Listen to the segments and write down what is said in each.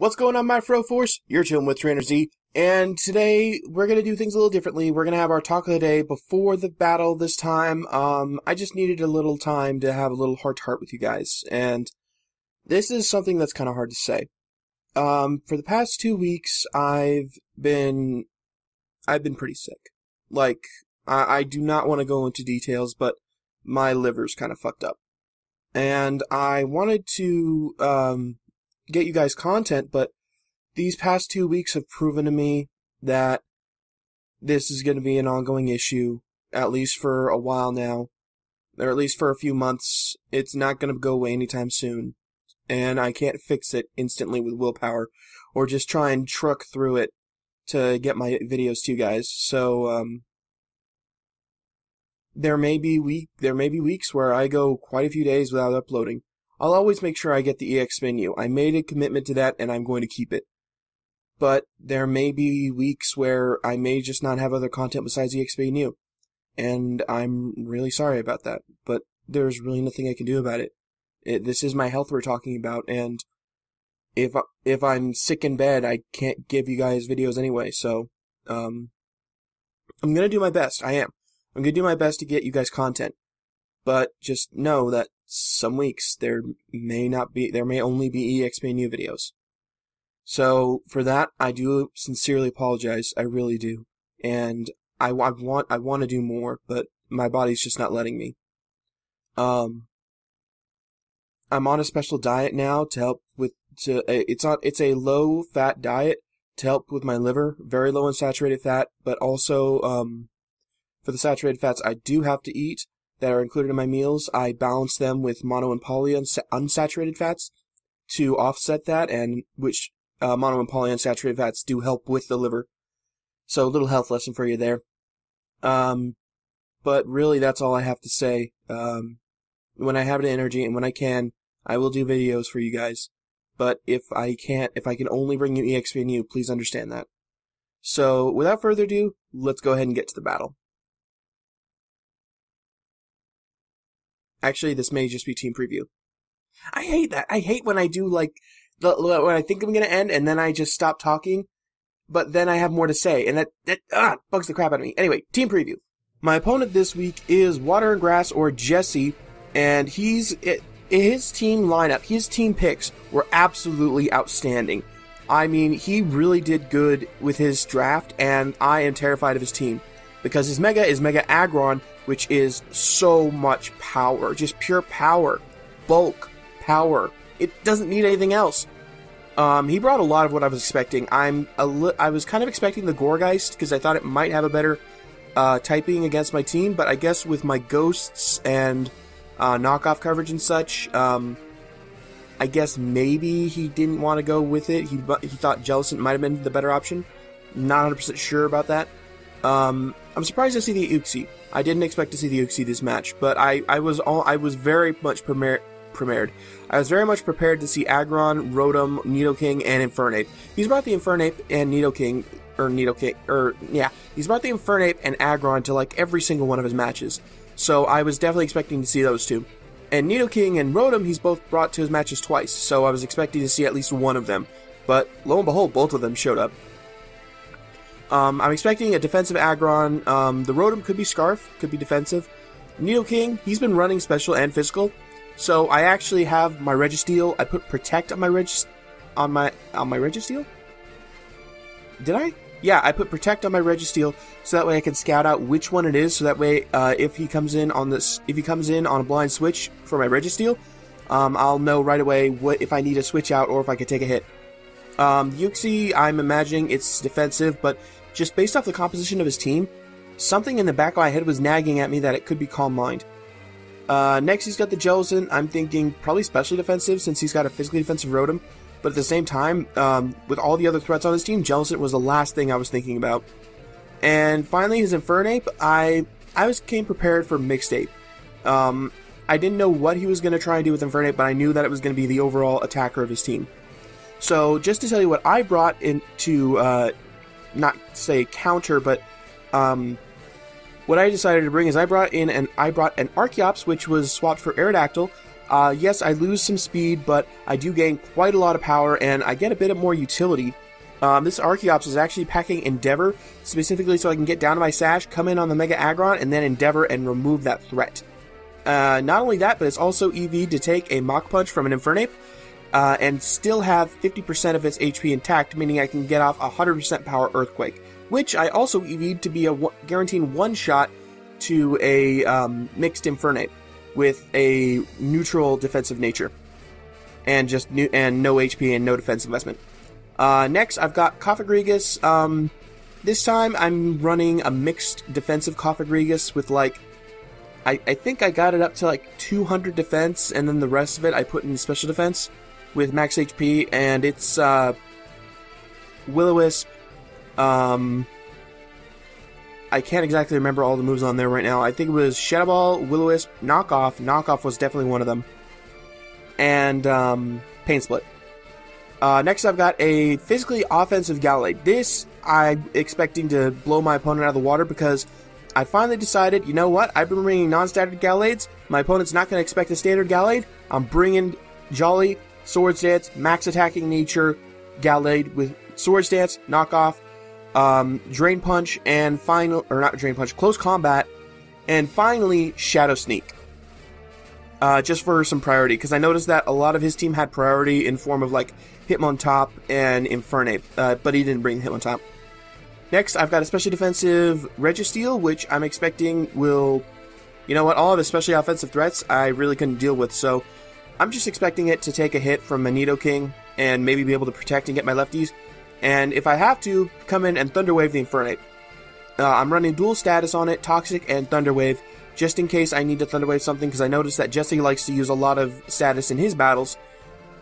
What's going on, my Fro Force? You're chilling with Trainer Z, and today we're gonna do things a little differently. We're gonna have our talk of the day before the battle this time. I just needed a little time to have a little heart-to-heart with you guys, and this is something that's kind of hard to say. For the past 2 weeks, I've been pretty sick. Like, I do not want to go into details, but my liver's kind of fucked up. And I wanted to, get you guys content, but these past 2 weeks have proven to me that this is going to be an ongoing issue, at least for a while now, or at least for a few months. It's not going to go away anytime soon, and I can't fix it instantly with willpower, or just try and truck through it to get my videos to you guys. So, there may be weeks where I go quite a few days without uploading. I'll always make sure I get the EXPNU. I made a commitment to that, and I'm going to keep it. But there may be weeks where I may just not have other content besides EXPNU. And I'm really sorry about that. But there's really nothing I can do about it. This is my health we're talking about, and if I'm sick in bed, I can't give you guys videos anyway. So, I'm gonna do my best. I am. I'm gonna do my best to get you guys content. But just know that some weeks there may only be EXPNU videos. So for that, I do sincerely apologize. I really do. And I want to do more, but my body's just not letting me. I'm on a special diet now to help with it's a low fat diet to help with my liver, very low in saturated fat, but also for the saturated fats I do have to eat that are included in my meals, I balance them with mono and poly unsaturated fats to offset that, and which mono and poly unsaturated fats do help with the liver. So a little health lesson for you there. But really that's all I have to say. When I have the energy and when I can, I will do videos for you guys. But if I can only bring you EXPNU, please understand that. So without further ado, let's go ahead and get to the battle. Actually, this may just be team preview. I hate that. I hate when I do, like, when I think I'm gonna end, and then I just stop talking, but then I have more to say, and that bugs the crap out of me. Anyway, team preview. My opponent this week is Water and Grass, or Jesse, and his team lineup, his team picks were absolutely outstanding. I mean, he really did good with his draft, and I am terrified of his team. Because his Mega is Mega Aggron, which is so much power. Just pure power. Bulk. Power. It doesn't need anything else. He brought a lot of what I was expecting. I was kind of expecting the Gourgeist, because I thought it might have a better typing against my team, but I guess with my Ghosts and knockoff coverage and such, I guess maybe he didn't want to go with it. He thought Jellicent might have been the better option. Not 100% sure about that. I'm surprised to see the Uxie. I didn't expect to see the Uxie this match, but I was very much prepared. I was very much prepared to see Aggron, Rotom, Nidoking, and Infernape. He's brought the Infernape and Nidoking, he's brought the Infernape and Aggron to like every single one of his matches. So I was definitely expecting to see those two. And Nidoking and Rotom, he's both brought to his matches twice, so I was expecting to see at least one of them. But lo and behold, both of them showed up. I'm expecting a defensive Aggron. The Rotom could be Scarf, could be defensive. Nidoking, he's been running special and physical. So I actually have my Registeel. I put Protect on my Registeel? Did I? Yeah, I put Protect on my Registeel so that way I can scout out which one it is. So that way, if he comes in on a blind switch for my Registeel, I'll know right away if I need to switch out or if I can take a hit. Uxie, I'm imagining it's defensive, but just based off the composition of his team, something in the back of my head was nagging at me that it could be Calm Mind. Next he's got the Jellicent. I'm thinking probably specially defensive since he's got a physically defensive Rotom, but at the same time, with all the other threats on his team, Jellicent was the last thing I was thinking about. And finally his Infernape, I came prepared for Mixed Ape. I didn't know what he was going to try and do with Infernape, but I knew that it was going to be the overall attacker of his team. So, just to tell you what I brought into, not say counter, but, what I decided to bring is I brought an Archeops, which was swapped for Aerodactyl. Yes, I lose some speed, but I do gain quite a lot of power, and I get a bit of more utility. This Archeops is actually packing Endeavor, specifically so I can get down to my Sash, come in on the Mega Aggron, and then Endeavor and remove that threat. Not only that, but it's also EV'd to take a Mach Punch from an Infernape, and still have 50% of its HP intact, meaning I can get off 100% power Earthquake, which I also EV'd to be guaranteeing one-shot to a mixed Infernape with a neutral defensive nature, and no HP and no defense investment. Next, I've got Cofagrigus. This time, I'm running a mixed defensive Cofagrigus with, like, I think I got it up to, like, 200 defense, and then the rest of it I put in special defense with max HP, and it's, Will-O-Wisp. I can't exactly remember all the moves on there right now. I think it was Shadow Ball, Will-O-Wisp, Knockoff. Knockoff was definitely one of them. And, Pain Split. Next, I've got a physically offensive Gallade. This, I'm expecting to blow my opponent out of the water because I finally decided, you know what? I've been bringing non-standard Gallades. My opponent's not going to expect a standard Gallade. I'm bringing Jolly, Swords Dance, max attacking nature Gallade with Swords Dance, Knockoff, Drain Punch, and Close Combat, and finally Shadow Sneak. Just for some priority, because I noticed that a lot of his team had priority in form of, like, Hitmontop and Infernape, but he didn't bring Hitmontop. Next, I've got a special defensive Registeel, which I'm expecting will, you know what, all of his specially offensive threats I really couldn't deal with, so I'm just expecting it to take a hit from Nidoking and maybe be able to protect and get my lefties, and if I have to, come in and Thunder Wave the Infernape. I'm running dual status on it, Toxic and Thunder Wave, just in case I need to Thunder Wave something, because I noticed that Jesse likes to use a lot of status in his battles.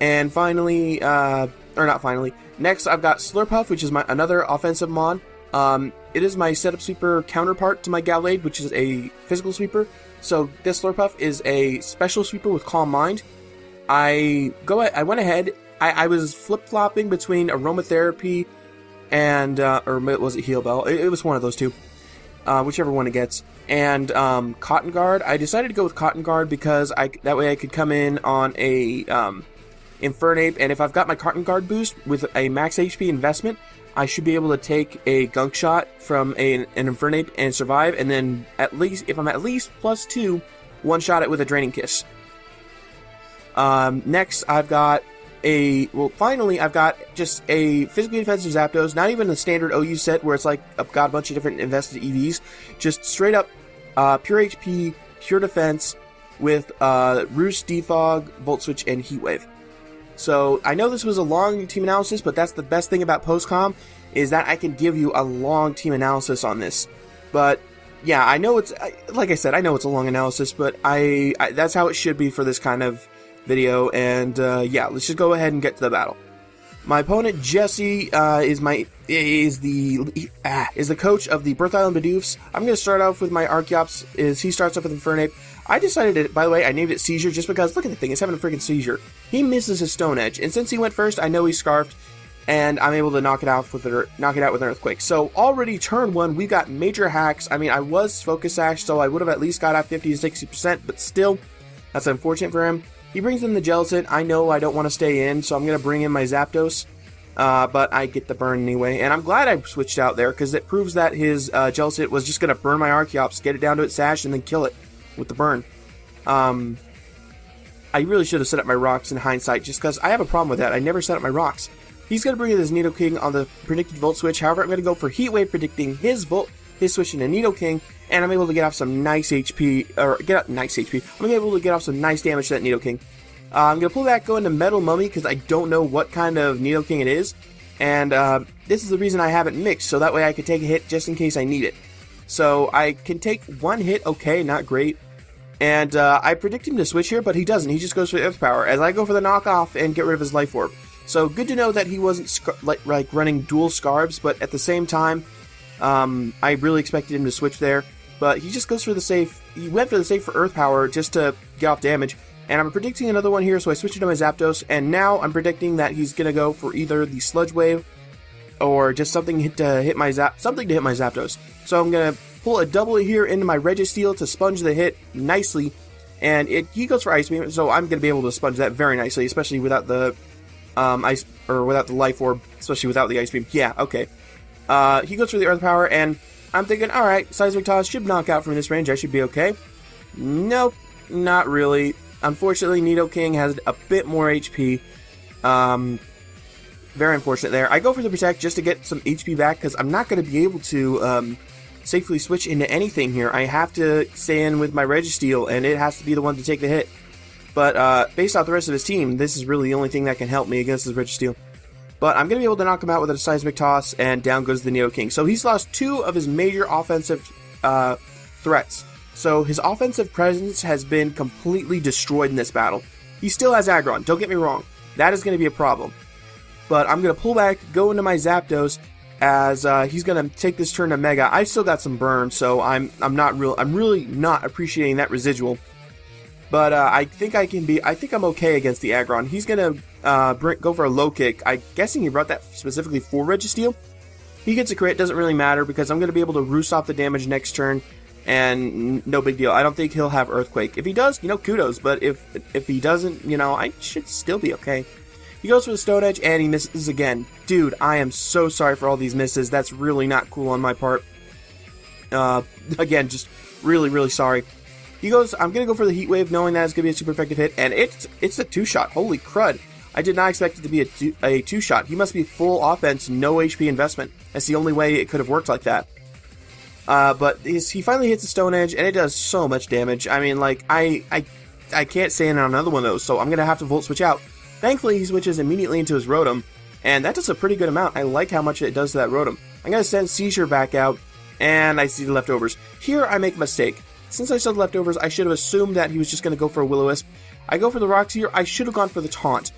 And finally, next I've got Slurpuff, which is another offensive mon. It is my setup sweeper counterpart to my Gallade, which is a physical sweeper. So this Slurpuff is a special sweeper with Calm Mind. I went ahead, I was flip-flopping between Aromatherapy and, or was it Heal Bell? It was one of those two. Whichever one it gets. And Cotton Guard, I decided to go with Cotton Guard because that way I could come in on a Infernape, and if I've got my Cotton Guard boost with a max HP investment, I should be able to take a Gunk Shot from an Infernape and survive, and then at least, if I'm at least +2, one-shot it with a Draining Kiss. Next, I've got finally, I've got just a physically defensive Zapdos, not even the standard OU set where it's like, I've got a bunch of different invested EVs, just straight up pure HP, pure defense with Roost, Defog, Volt Switch, and Heat Wave. So, I know this was a long team analysis, but that's the best thing about Postcom, is that I can give you a long team analysis on this. But, yeah, I know it's, like I said, I know it's a long analysis, but that's how it should be for this kind of video, and yeah, let's just go ahead and get to the battle. My opponent Jesse is the coach of the Birth Island Bidoofs. I'm going to start off with my Archeops. He starts off with Infernape. I decided to, by the way, I named it Seizure just because look at the thing, it's having a freaking seizure. He misses his Stone Edge, and since he went first, I know he's Scarfed, and I'm able to knock it out with an Earthquake. So already turn 1, we've got major hacks. I mean, I was Focus Sash, so I would have at least got out 50 to 60%, but still, that's unfortunate for him. He brings in the Jellicent. I know I don't want to stay in, so I'm going to bring in my Zapdos. But I get the burn anyway. And I'm glad I switched out there, because it proves that his Jellicent was just going to burn my Archeops, get it down to its Sash, and then kill it with the burn. I really should have set up my rocks in hindsight, just because I have a problem with that. I never set up my rocks. He's going to bring in his Nidoking on the predicted Volt Switch. However, I'm going to go for Heat Wave, predicting his switch into Nidoking, and I'm able to get off some nice HP, I'm going to be able to get off some nice damage to that Nidoking. I'm going to pull back, go into Metal Mummy, because I don't know what kind of Nidoking it is, and this is the reason I haven't mixed, so that way I can take a hit just in case I need it. So I can take one hit, okay, not great, and I predict him to switch here, but he doesn't. He just goes for the Earth Power, as I go for the knockoff and get rid of his Life Orb. So good to know that he wasn't like running dual Scarves, but at the same time, I really expected him to switch there. But he just goes for the safe. He went for the safe for Earth Power just to get off damage. And I'm predicting another one here, so I switched it to my Zapdos. And now I'm predicting that he's going to go for either the Sludge Wave or just something to hit my Zapdos. So I'm going to pull a double here into my Registeel to sponge the hit nicely. and he goes for Ice Beam, so I'm going to be able to sponge that very nicely, especially without the without the Life Orb, especially without the Ice Beam. Yeah, okay. He goes for the Earth Power, and I'm thinking, alright, Seismic Toss should knock out from this range, I should be okay. Nope, not really. Unfortunately, Nidoking has a bit more HP. Very unfortunate there. I go for the Protect just to get some HP back, because I'm not going to be able to safely switch into anything here. I have to stay in with my Registeel, and it has to be the one to take the hit. But based off the rest of his team, this is really the only thing that can help me against this Registeel. But I'm going to be able to knock him out with a Seismic Toss, and down goes the Nidoking. So he's lost 2 of his major offensive threats. So his offensive presence has been completely destroyed in this battle. He still has Aggron, don't get me wrong. That is going to be a problem. But I'm going to pull back, go into my Zapdos, as he's going to take this turn to Mega. I still got some burn, so I'm really not appreciating that residual. But I think I'm okay against the Aggron. He's going to go for a low kick. I'm guessing he brought that specifically for Registeel. He gets a crit, doesn't really matter, because I'm going to be able to roost off the damage next turn, and no big deal. I don't think he'll have Earthquake. If he does, kudos, but if he doesn't, I should still be okay. He goes for the Stone Edge, and he misses again. Dude, I am so sorry for all these misses. That's really not cool on my part. Again, just really, really sorry. He goes, I'm going to go for the Heat Wave, knowing that it's going to be a super effective hit, and it's a 2-shot. Holy crud. I did not expect it to be a 2-shot. He must be full offense, no HP investment. That's the only way it could have worked like that. But he finally hits the Stone Edge, and it does so much damage. I mean, like, I can't stand on another one of those, so I'm going to have to Volt Switch out. Thankfully, he switches immediately into his Rotom, and that does a pretty good amount. I like how much it does to that Rotom. I'm going to send Seizure back out, and I see the leftovers. Here, I make a mistake. Since I saw the leftovers, I should have assumed that he was just going to go for a Will-O-Wisp. I go for the Rocks here. I should have gone for the Taunt.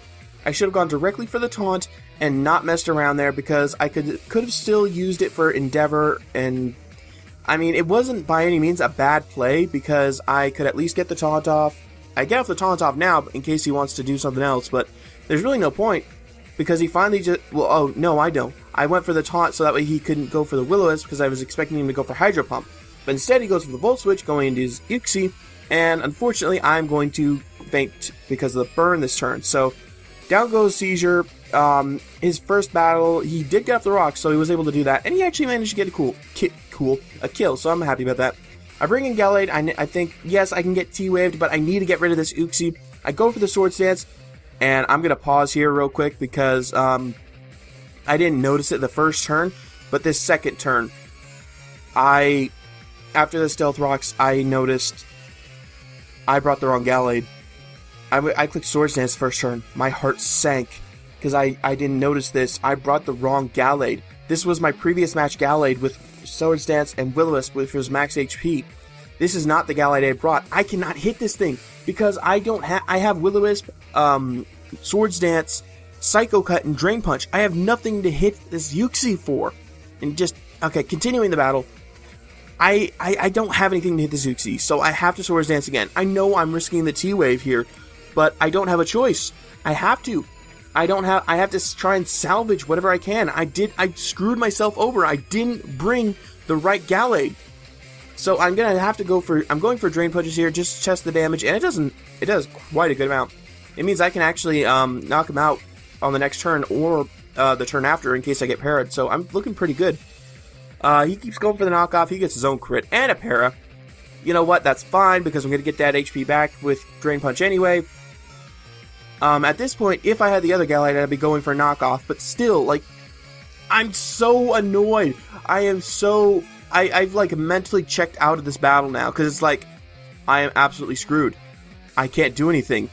I should have gone directly for the Taunt and not messed around there, because I could have still used it for Endeavor, and I mean, it wasn't by any means a bad play, because I could at least get the Taunt off. I get off the Taunt off now in case he wants to do something else, but there's really no point, because he finally just, well, oh, no, I don't. I went for the Taunt so that way he couldn't go for the Will-O-Wisp, because I was expecting him to go for Hydro Pump. But instead he goes for the Volt Switch, going into his Uxie, and unfortunately I'm going to faint because of the burn this turn. So down goes Seizure. His first battle, he did get off the rocks, so he was able to do that, and he actually managed to get a kill, so I'm happy about that. I bring in Gallade. I think, yes, I can get T-Waved, but I need to get rid of this Uxie. I go for the Swords Dance, and I'm going to pause here real quick because I didn't notice it the first turn, but this second turn, after the Stealth Rocks, I noticed I brought the wrong Gallade. I clicked Swords Dance first turn. My heart sank because I didn't notice this. I brought the wrong Gallade. This was my previous match Gallade with Swords Dance and Will-O-Wisp, which was max HP. This is not the Gallade I brought. I cannot hit this thing because I have Will-O-Wisp, Swords Dance, Psycho Cut, and Drain Punch. I have nothing to hit this Uxie for. And just, okay, continuing the battle. I don't have anything to hit this Uxie, so I have to Swords Dance again. I know I'm risking the T-Wave here, but I don't have a choice. I have to. I have to try and salvage whatever I can. I screwed myself over. I didn't bring the right Gallade. So I'm going to have to I'm going for Drain Punches here, just to test the damage, and it does quite a good amount. It means I can actually knock him out on the next turn, or the turn after, in case I get parried, so I'm looking pretty good. He keeps going for the knockoff, he gets his own crit, and a para. You know what, that's fine, because I'm going to get that HP back with Drain Punch anyway. At this point, if I had the other Gallade, I'd be going for a knockoff, but still, like, I'm so annoyed. I've like mentally checked out of this battle now, because it's like, I am absolutely screwed. I can't do anything.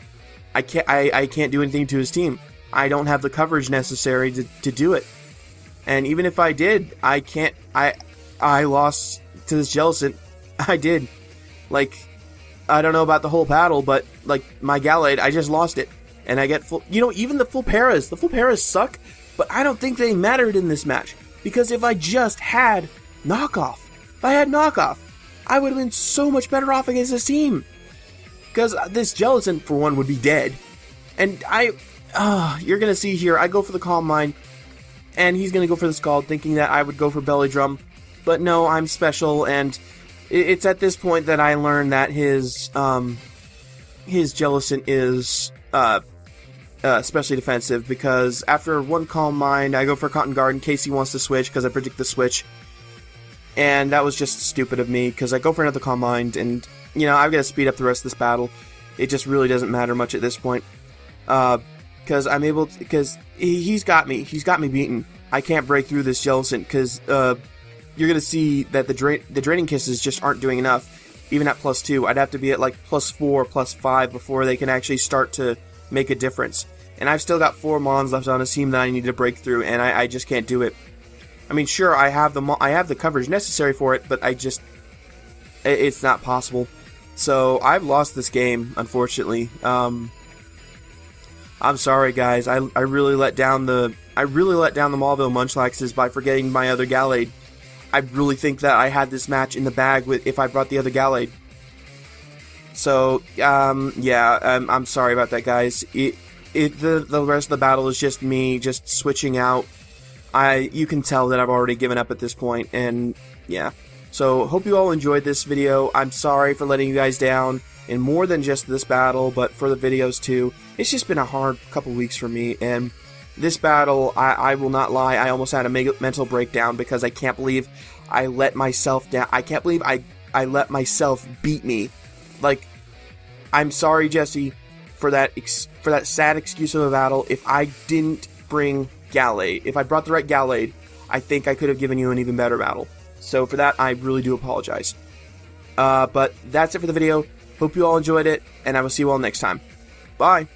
I can't do anything to his team. I don't have the coverage necessary to do it. And even if I did, I can't, I lost to this Jellicent. I did. Like, I don't know about the whole battle, but, like, my Gallade, I just lost it. And I get full, even the full paras suck, but I don't think they mattered in this match. Because if I just had knockoff, I would have been so much better off against this team. Because this Jellicent, for one, would be dead. And you're going to see here, I go for the Calm Mind, and he's going to go for the Scald, thinking that I would go for Belly Drum. But no, I'm special, and it's at this point that I learned that his his Jellicent is especially defensive, because after one Calm Mind, I go for Cotton Guard in case he wants to switch, because I predict the switch. And that was just stupid of me, because I go for another Calm Mind, and, you know, I've got to speed up the rest of this battle. It just really doesn't matter much at this point. Because I'm able to, because he's got me beaten. I can't break through this Jellicent, because you're going to see that the Draining Kisses just aren't doing enough. Even at +2, I'd have to be at like +4, +5 before they can actually start to make a difference. And I've still got 4 Mons left on a team that I need to break through, and I just can't do it. I mean, sure, I have the coverage necessary for it, but it's not possible. So I've lost this game, unfortunately. I'm sorry, guys. I really let down the Mauville Munchlaxes by forgetting my other Gallade. I really think that I had this match in the bag if I brought the other Gallade. So, yeah, I'm sorry about that, guys. The rest of the battle is just me just switching out. You can tell that I've already given up at this point, and yeah. So, hope you all enjoyed this video. I'm sorry for letting you guys down in more than just this battle, but for the videos too. It's just been a hard couple weeks for me, and this battle, I will not lie, I almost had a mental breakdown because I can't believe I let myself down. I can't believe I let myself beat me. Like, I'm sorry, Jesse, for that sad excuse of a battle. If I didn't bring Gallade, if I brought the right Gallade, I think I could have given you an even better battle. So for that, I really do apologize. But that's it for the video. Hope you all enjoyed it, and I will see you all next time. Bye!